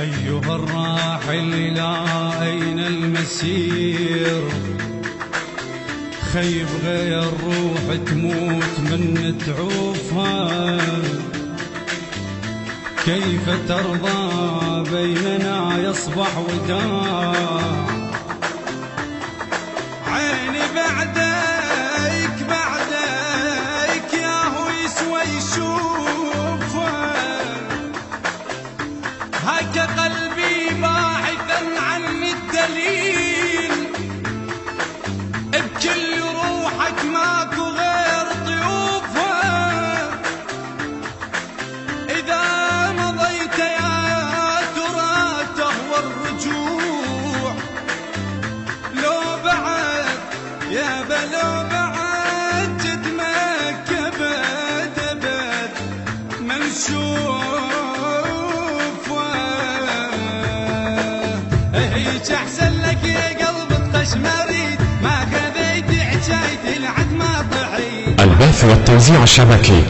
أيها الراحل إلى أين المسير؟ خيب غير روح تموت من تعوفها. كيف ترضى بيننا يصبح وداع؟ عيني بعدك بعدك ياهو يسوى يشوفها. هاك قلبي باحثا عن الدليل، بكل روحك ماكو غير ضيوفها. إذا مضيت يا ترى تهوى الرجوع، لو بعد يا بلو بعد جدمك أبد أبد منشوف. هيج أحسن لك يا قلب القشمري، ما خذيت حجايتي لحد ما طحيت. البث والتوزيع الشبكي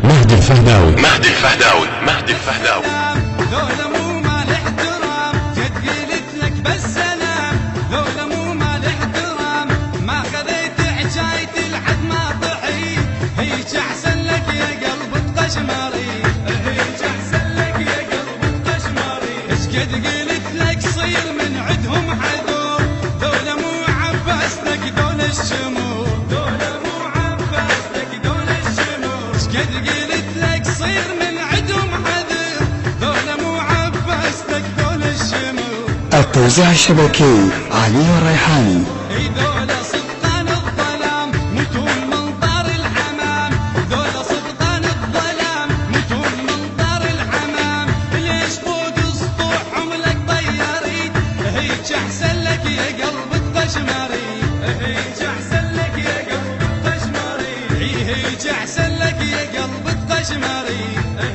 مهدي الفهداوي. ذولا مو مال احترام، جد قلت لك بالسلام. ذولا مو مال احترام، ما خذيت حجايتي لحد ما طحيت. هيج أحسن لك يا قلب القشمري، هيج أحسن لك يا قلب القشمري. ايش قد قلت لك صير من عدهم حذور. ذولا مو عباس لك ذول الشمور، ذولا مو عباس لك ذول الشمور. ايش قد قلت لك صير من عدهم حذور. ذولا مو عباس لك ذول الشمور. التوزيع الشبكي علي الريحاني. ذولا صدقان الظلام متون منظر الحمام. ذولا صدقان الظلام متون منظر الحمام. ليش فوق سطوحهم لك طيارين؟ هيج أحسن لك يا قلب القشمري، هيج أحسن لك يا قلب القشمري. هيج أحسن لك يا قلب القشمري،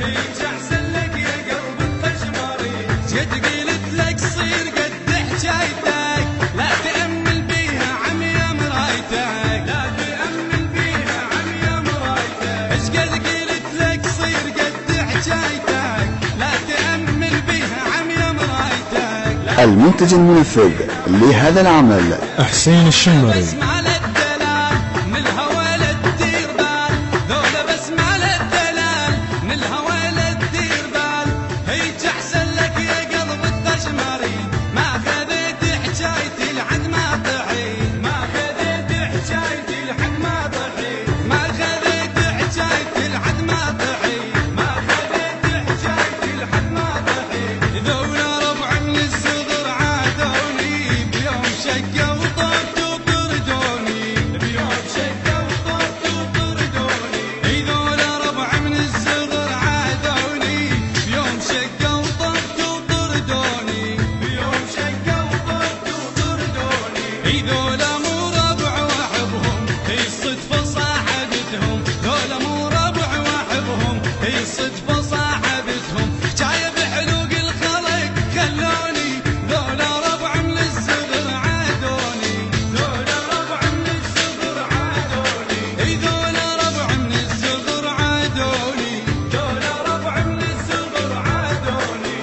هيج أحسن لك يا قلب القشمري. جد قلت لك صير قد حجايتك، لا تأمل بيها عميا مرايتك، لا تأمل بيها عميا مرايتك. ايش قد قلت لك صير قد حجايتك، لا تأمل بيها عميا مرايتك. المنتج المنفذ لهذا العمل حسين الشمري. بسمع للدلال من الهوى لا تدير بال. ذولا بسمع للدلال من الهوى لا تدير بال. هيج أحسن لك يا قلب القشمري، ما خذيت حجايتي لحد ما طحيت. ما خذيت حجايتي لحد ما طحيت. ما خذيت حجايتي لحد ما طحيت. ما خذيت حجايتي لحد ما طحيت. ذولا ربع من الصغر عادوني، بيوم شقوا وطرتوا طردوني، بيوم شقوا وطرتوا طردوني. ذولا ربع من الصغر عادوني، بيوم شقوا وطرتوا طردوني، بيوم شقوا وطرتوا طردوني. ذولا مو ربع واحبهم، هي الصدفة صاحبتهم. ذولا مو ربع واحبهم، هي الصدفة صاحبتهم. جايب حلوق الخلق خلوني، ذولا ربع من الصغر عادوني، ذولا ربع من الصغر عادوني. ذولا ربع من الصغر عادوني، ذولا ربع من الصغر عادوني.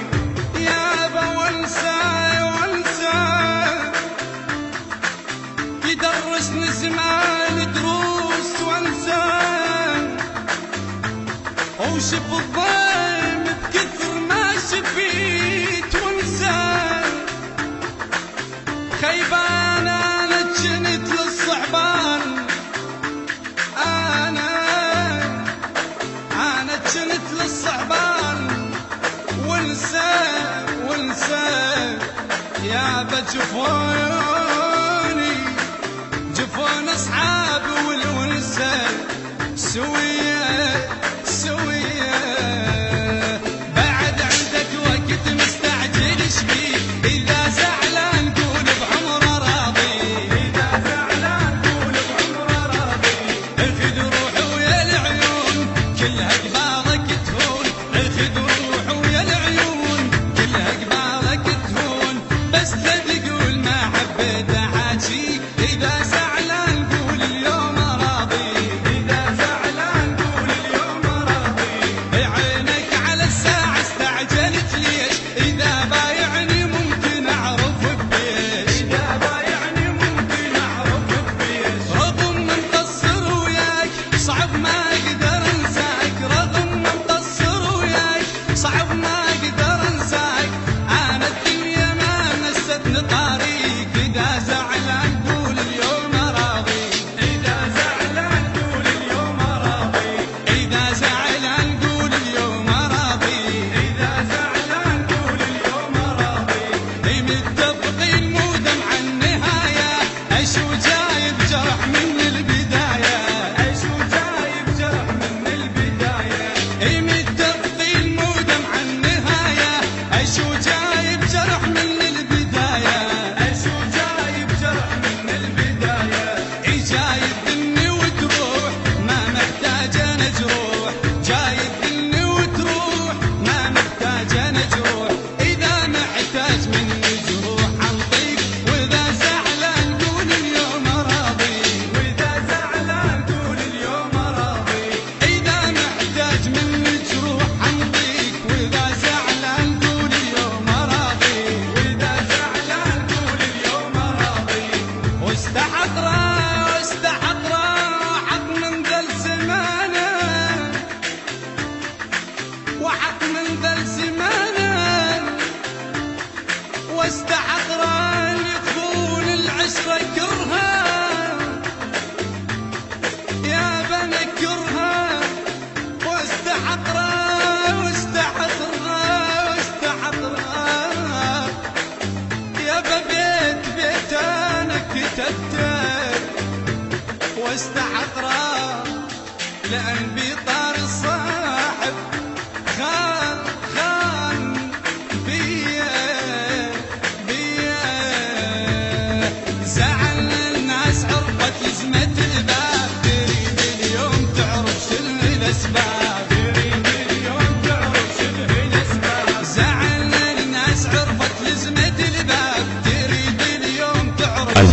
يابا وانسى وانسى، يدرسني زمان دروس وانسى. وشف الضيم بكثر ما شفيت وانسى. خيبان انا جنت للصعبان، انا جنت للصعبان. وانسى وانسى يا بجفوني، جفون اصحابي والونسه سويه سويه. بعد عندك وقت مستعجل شبيه، اذا زعلان قول بعمره راضي، اذا زعلان قول بعمره راضي. اخذ روحي ويا العيون كلها قبالك تهون، اخذ روحي ويا العيون كلها قبالك تهون. بس لا تقول ما حبيت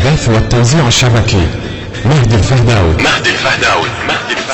البث والتوزيع الشبكي مهدي الفهداوي.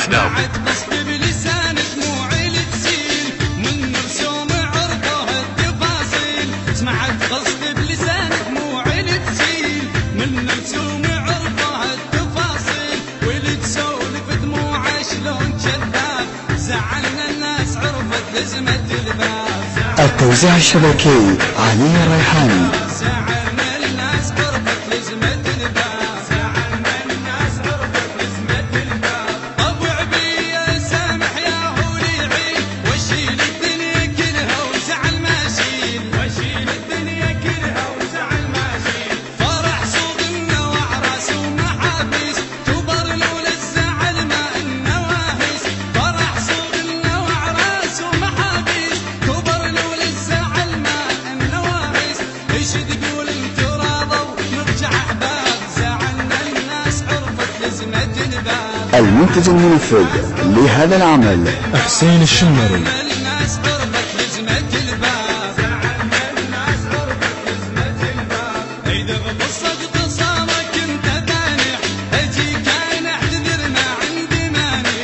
سمعت قصد بلسان دموعي لتسيل من رسوم عرضها التفاصيل. سمعت قصد بلسان دموعي لتسيل من رسوم عرضها التفاصيل. ولتسولف دموعها شلون جذاب زعلنا الناس عرفت لزمة الباب. التوزيع الشبكي علي الريحاني. زعلنا الناس عرفت لزمة الباب. زعلنا الناس عرفت لزمة الباب. طبع بيا سامح يا هوليعي واشيل الدنيا كلها وزعل ما اشيل. واشيل الدنيا كلها وزعل ما اشيل. فرح صوغنا واعراس ومحابيس تبر لولا الزعل ما النواهيس. فرح صوغنا واعراس ومحابيس تبر لولا الزعل ما النواهيس. ايش تقول انت راضوا نرجع احباب. زعلنا الناس عرفت لزمة الباب. المنتج المنفذ لهذا العمل حسين الشمري. زعلنا الناس عرفت لزمة الباب. زعلنا الناس عرفت لزمة الباب. اذا بصدق صامك انت دانح اجيك انا اعتذر ما عندي مانع.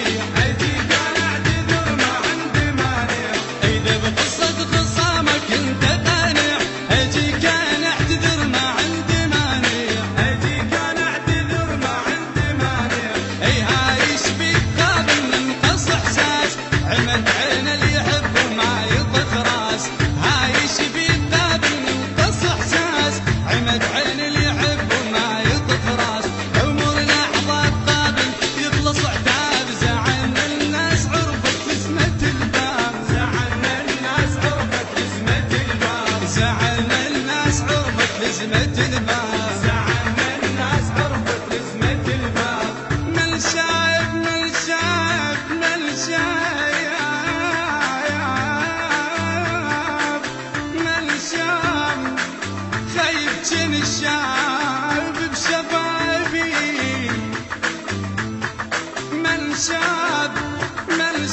اجيك انا اعتذر ما عندي مانع. اذا بصدق صامك انت دانح اجيك انا اعتذر ما عندي مانع. اجيك انا اعتذر ما عندي مانع. اي هايش بيك قابل ننقص احساس عمد عين اللي يحب وما يطخ راس. هايش بيك قابل ننقص احساس عمد عين اللي يحب وما يطخ راس. عمر لحظة قابل يخلص عتاب. زعلنا الناس عرفت لزمة الباب. زعلنا الناس عرفت لزمة الباب. زعلنا الناس عرفت لزمة الباب. زعلنا الناس عرفت لزمة الباب. من شايف من شايف من شايف من شاف خيب جن الشايب بشفايفي. من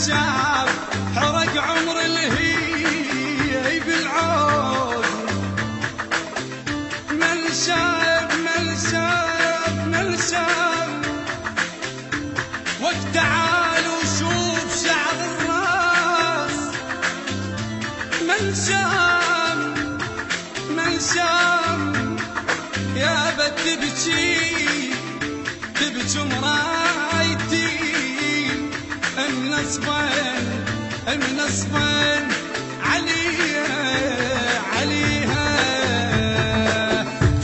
شاف حرق عمر الهي بالعود. من شاف وقت تعال وشوف شعر الراس. من شام يا بد تبكي مرايتي. النصبين عليها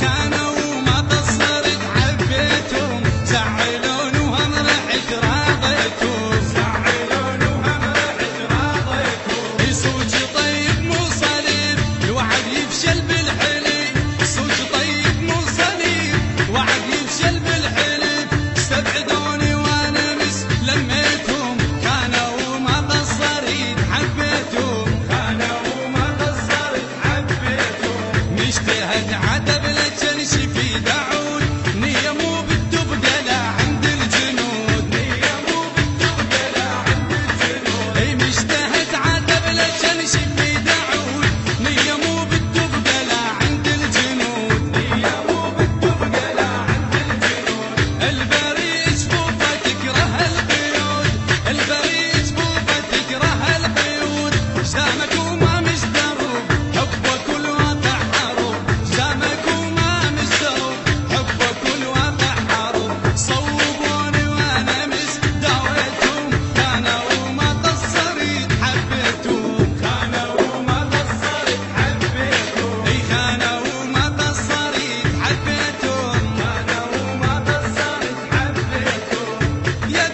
كانوا ما قصرت حبيتهم. زعلون وهم رحت راضيتهم. زعلون وهم رحت راضيتهم. صوت طيب مو صليب الوعد يفشل بالحليب. صوت طيب مو صليب وعد يفشل بالحليب. استبعدوني وانا مس لميتهم. كانوا ما قصرت حبيتهم. كانوا ما قصرت حبيتهم. مشتهد عتب لجنش في دعود. نية مو بالتبقى لا عند الجنود. نية مو بالتبقى لا عند الجنود. اي مشتهد عتب لجنش في دعود. نية مو بالتبقى لا عند الجنود. نية مو بالتبقى لا عند الجنود. البريء جفوفه تكره القيود. البريء جفوفه تكره القيود. جسامك وما مشتروب حبك الواقع حروب. جسامك وما مشتروب حبك الواقع حروب. صوبوني وانا مش داويتهم. كانوا ما قصرت حبيتهم. كانوا ما قصرت حبيتهم. اي كانوا ما قصرت حبيتهم. كانوا ما قصرت حبيتهم. يا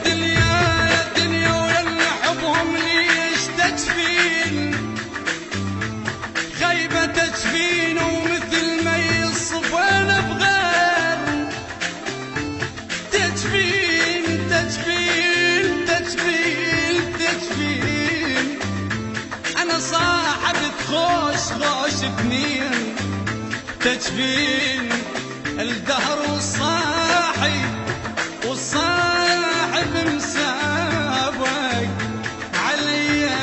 دنيا ولا حبهم ليش تجفين. خيبة تجفين ومثل ما يصفون بغير. تجفين أنا صاحب خوش اثنين. تجفين الدهر والصاحب مسابق عليا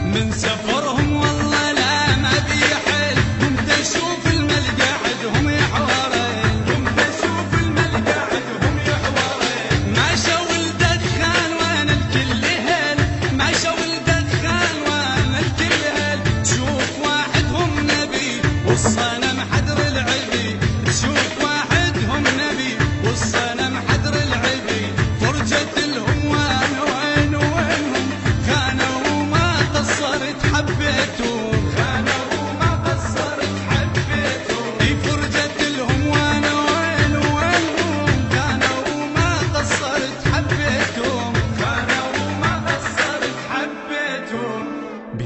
من سفرهم والله لا ما بيحل. وانت شو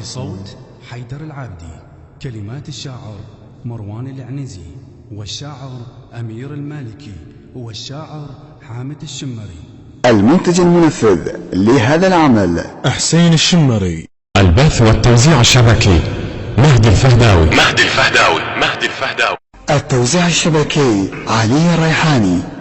الصوت حيدر العابدي، كلمات الشاعر مروان العنزي، والشاعر أمير المالكي، والشاعر حامد الشمري. المنتج المنفذ لهذا العمل حسين الشمري. البث والتوزيع الشبكي مهدي الفهداوي. التوزيع الشبكي علي الريحاني.